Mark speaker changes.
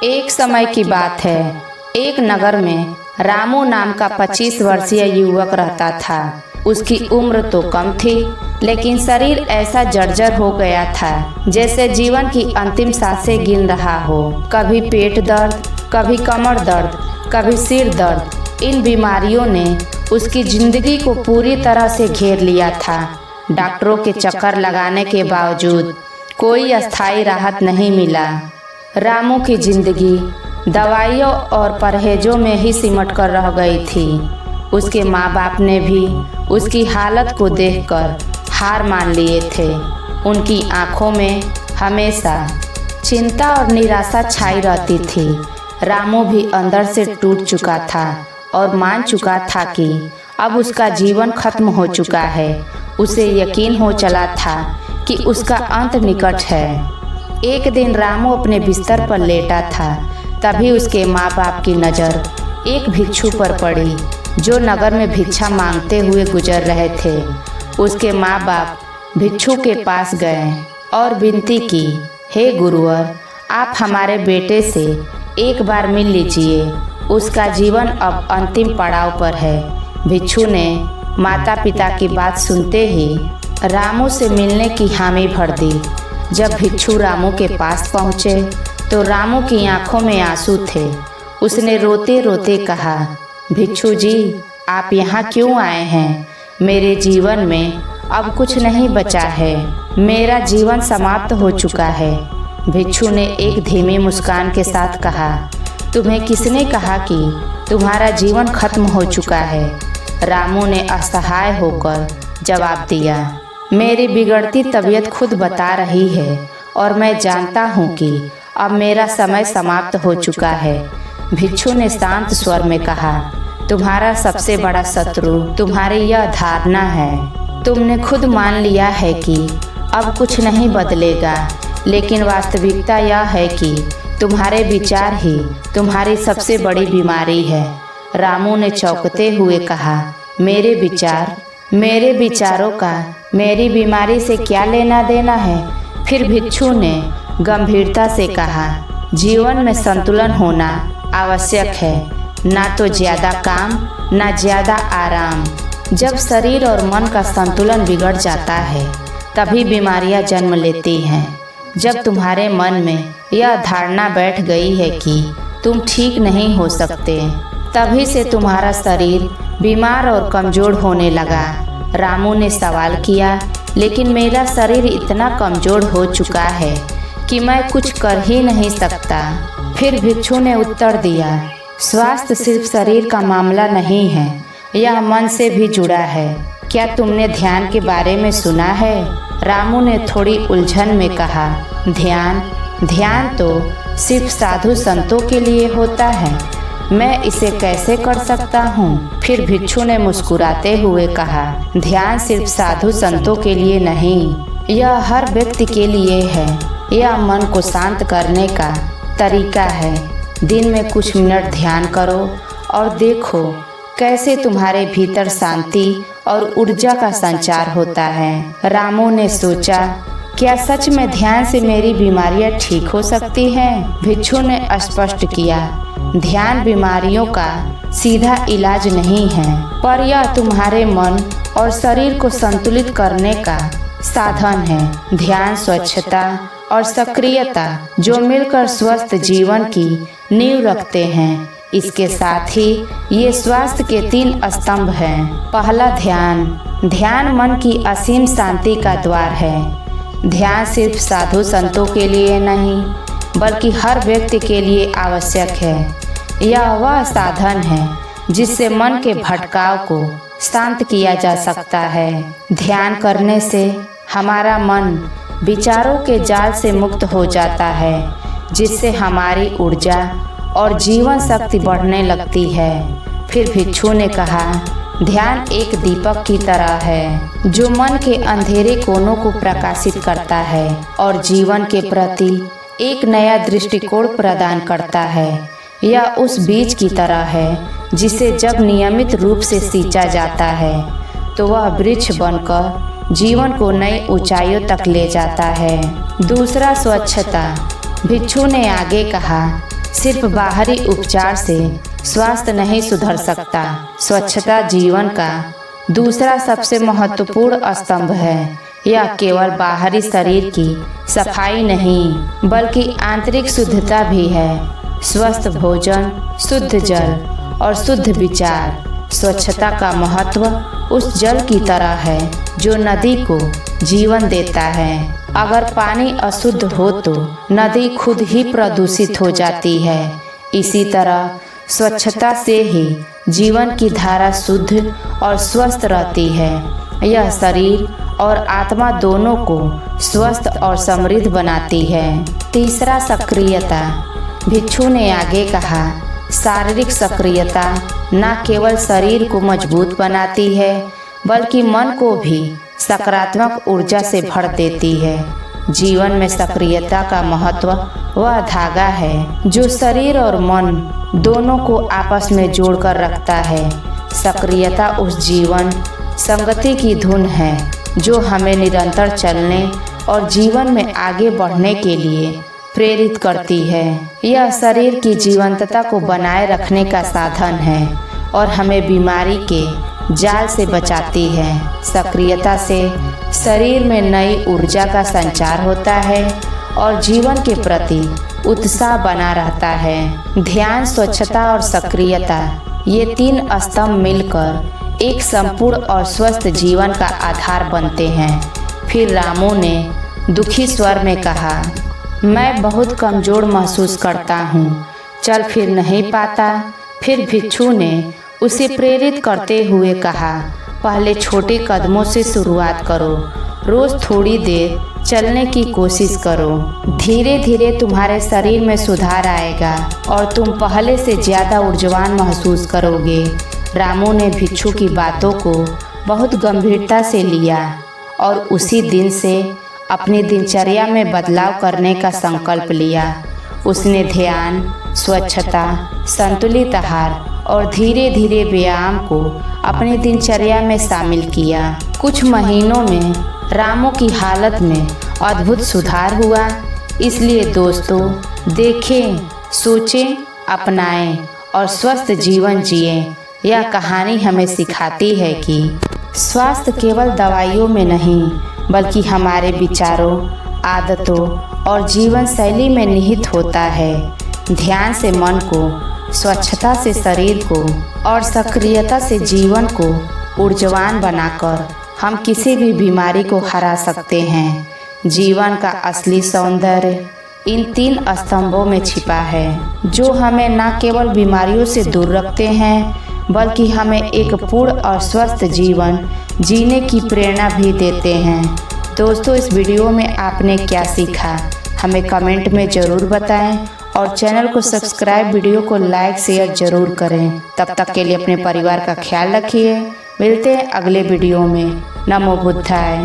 Speaker 1: एक समय की बात है। एक नगर में रामू नाम का 25 वर्षीय युवक रहता था। उसकी उम्र तो कम थी, लेकिन शरीर ऐसा जर्जर हो गया था जैसे जीवन की अंतिम सांसें गिन रहा हो। कभी पेट दर्द, कभी कमर दर्द, कभी सिर दर्द। इन बीमारियों ने उसकी जिंदगी को पूरी तरह से घेर लिया था। डॉक्टरों के चक्कर लगाने के बावजूद कोई अस्थायी राहत नहीं मिला। रामू की जिंदगी दवाइयों और परहेजों में ही सिमट कर रह गई थी। उसके माँ बाप ने भी उसकी हालत को देखकर हार मान लिए थे। उनकी आंखों में हमेशा चिंता और निराशा छाई रहती थी। रामू भी अंदर से टूट चुका था और मान चुका था कि अब उसका जीवन खत्म हो चुका है। उसे यकीन हो चला था कि उसका अंत निकट है। एक दिन रामू अपने बिस्तर पर लेटा था, तभी उसके माँ बाप की नज़र एक भिक्षु पर पड़ी जो नगर में भिक्षा मांगते हुए गुजर रहे थे। उसके माँ बाप भिक्षु के पास गए और विनती की, हे गुरुवर, आप हमारे बेटे से एक बार मिल लीजिए, उसका जीवन अब अंतिम पड़ाव पर है। भिक्षु ने माता पिता की बात सुनते ही रामू से मिलने की हामी भर दी। जब भिक्षु रामू के पास पहुँचे तो रामू की आंखों में आंसू थे। उसने रोते रोते कहा, भिक्षु जी, आप यहाँ क्यों आए हैं? मेरे जीवन में अब कुछ नहीं बचा है। मेरा जीवन समाप्त हो चुका है। भिक्षु ने एक धीमी मुस्कान के साथ कहा, तुम्हें किसने कहा कि तुम्हारा जीवन खत्म हो चुका है? रामू ने असहाय होकर जवाब दिया, मेरी बिगड़ती तबीयत खुद बता रही है और मैं जानता हूँ कि अब मेरा समय समाप्त हो चुका है। भिक्षु ने शांत स्वर में कहा, तुम्हारा सबसे बड़ा शत्रु तुम्हारी यह धारणा है। तुमने खुद मान लिया है कि अब कुछ नहीं बदलेगा, लेकिन वास्तविकता यह है कि तुम्हारे विचार ही तुम्हारी सबसे बड़ी बीमारी है। रामू ने चौंकते हुए कहा, मेरे विचार? मेरे विचारों का मेरी बीमारी से क्या लेना देना है? फिर भिक्षु ने गंभीरता से कहा, जीवन में संतुलन होना आवश्यक है, ना तो ज्यादा काम ना ज्यादा आराम। जब शरीर और मन का संतुलन बिगड़ जाता है तभी बीमारियां जन्म लेती हैं। जब तुम्हारे मन में यह धारणा बैठ गई है कि तुम ठीक नहीं हो सकते, तभी से तुम्हारा शरीर बीमार और कमजोर होने लगा। रामू ने सवाल किया, लेकिन मेरा शरीर इतना कमजोर हो चुका है कि मैं कुछ कर ही नहीं सकता। फिर भिक्षु ने उत्तर दिया, स्वास्थ्य सिर्फ शरीर का मामला नहीं है, यह मन से भी जुड़ा है। क्या तुमने ध्यान के बारे में सुना है? रामू ने थोड़ी उलझन में कहा, ध्यान तो सिर्फ साधु संतों के लिए होता है, मैं इसे कैसे कर सकता हूँ? फिर भिक्षु ने मुस्कुराते हुए कहा, ध्यान सिर्फ साधु संतों के लिए नहीं, यह हर व्यक्ति के लिए है। यह मन को शांत करने का तरीका है। दिन में कुछ मिनट ध्यान करो और देखो कैसे तुम्हारे भीतर शांति और ऊर्जा का संचार होता है। रामू ने सोचा, क्या सच में ध्यान से मेरी बीमारियां ठीक हो सकती हैं? भिक्षु ने स्पष्ट किया, ध्यान बीमारियों का सीधा इलाज नहीं है, पर यह तुम्हारे मन और शरीर को संतुलित करने का साधन है। ध्यान स्वच्छता और सक्रियता जो मिलकर स्वस्थ जीवन की नींव रखते हैं। इसके साथ ही ये स्वास्थ्य के 3 स्तंभ हैं। पहला, ध्यान मन की असीम शांति का द्वार है। ध्यान सिर्फ साधु संतों के लिए नहीं, बल्कि हर व्यक्ति के लिए आवश्यक है। यह वह साधन है जिससे मन के भटकाव को शांत किया जा सकता है। ध्यान करने से हमारा मन विचारों के जाल से मुक्त हो जाता है, जिससे हमारी ऊर्जा और जीवन शक्ति बढ़ने लगती है। फिर भिक्षु ने कहा, ध्यान एक दीपक की तरह है जो मन के अंधेरे कोनों को प्रकाशित करता है और जीवन के प्रति एक नया दृष्टिकोण प्रदान करता है। यह उस बीज की तरह है जिसे जब नियमित रूप से सींचा जाता है तो वह वृक्ष बनकर जीवन को नई ऊंचाइयों तक ले जाता है। दूसरा, स्वच्छता। भिक्षु ने आगे कहा, सिर्फ बाहरी उपचार से स्वास्थ्य नहीं सुधर सकता। स्वच्छता जीवन का दूसरा सबसे महत्वपूर्ण स्तंभ है। यह केवल बाहरी शरीर की सफाई नहीं बल्कि आंतरिक शुद्धता भी है। स्वस्थ भोजन, शुद्ध जल और शुद्ध विचार। स्वच्छता का महत्व उस जल की तरह है जो नदी को जीवन देता है। अगर पानी अशुद्ध हो तो नदी खुद ही प्रदूषित हो जाती है। इसी तरह स्वच्छता से ही जीवन की धारा शुद्ध और स्वस्थ रहती है। यह शरीर और आत्मा दोनों को स्वस्थ और समृद्ध बनाती है। तीसरा, सक्रियता। भिक्षु ने आगे कहा, शारीरिक सक्रियता न केवल शरीर को मजबूत बनाती है बल्कि मन को भी सकारात्मक ऊर्जा से भर देती है। जीवन में सक्रियता का महत्व वह धागा है जो शरीर और मन दोनों को आपस में जोड़कर रखता है। सक्रियता उस जीवन संगति की धुन है जो हमें निरंतर चलने और जीवन में आगे बढ़ने के लिए प्रेरित करती है। यह शरीर की जीवंतता को बनाए रखने का साधन है और हमें बीमारी के जाल से बचाती है। सक्रियता से शरीर में नई ऊर्जा का संचार होता है और जीवन के प्रति उत्साह बना रहता है। ध्यान, स्वच्छता और सक्रियता, ये तीन स्तंभ मिलकर एक संपूर्ण और स्वस्थ जीवन का आधार बनते हैं। फिर रामू ने दुखी स्वर में कहा, मैं बहुत कमज़ोर महसूस करता हूँ, चल फिर नहीं पाता। फिर भिक्षु ने उसे प्रेरित करते हुए कहा, पहले छोटे कदमों से शुरुआत करो। रोज़ थोड़ी देर चलने की कोशिश करो। धीरे धीरे तुम्हारे शरीर में सुधार आएगा और तुम पहले से ज़्यादा ऊर्जावान महसूस करोगे। रामू ने भिक्षु की बातों को बहुत गंभीरता से लिया और उसी दिन से अपनी दिनचर्या में बदलाव करने का संकल्प लिया। उसने ध्यान, स्वच्छता, संतुलित आहार और धीरे धीरे व्यायाम को अपनी दिनचर्या में शामिल किया। कुछ महीनों में रामू की हालत में अद्भुत सुधार हुआ। इसलिए दोस्तों, देखें, सोचें, अपनाएं और स्वस्थ जीवन जिएं। यह कहानी हमें सिखाती है कि स्वास्थ्य केवल दवाइयों में नहीं बल्कि हमारे विचारों, आदतों और जीवन शैली में निहित होता है। ध्यान से मन को, स्वच्छता से शरीर को और सक्रियता से जीवन को ऊर्जावान बनाकर हम किसी भी बीमारी को हरा सकते हैं। जीवन का असली सौंदर्य इन तीन स्तंभों में छिपा है जो हमें न केवल बीमारियों से दूर रखते हैं बल्कि हमें एक पूर्ण और स्वस्थ जीवन जीने की प्रेरणा भी देते हैं। दोस्तों, इस वीडियो में आपने क्या सीखा हमें कमेंट में ज़रूर बताएं और चैनल को सब्सक्राइब, वीडियो को लाइक शेयर ज़रूर करें। तब तक के लिए अपने परिवार का ख्याल रखिए। मिलते हैं अगले वीडियो में। नमो बुद्धाय।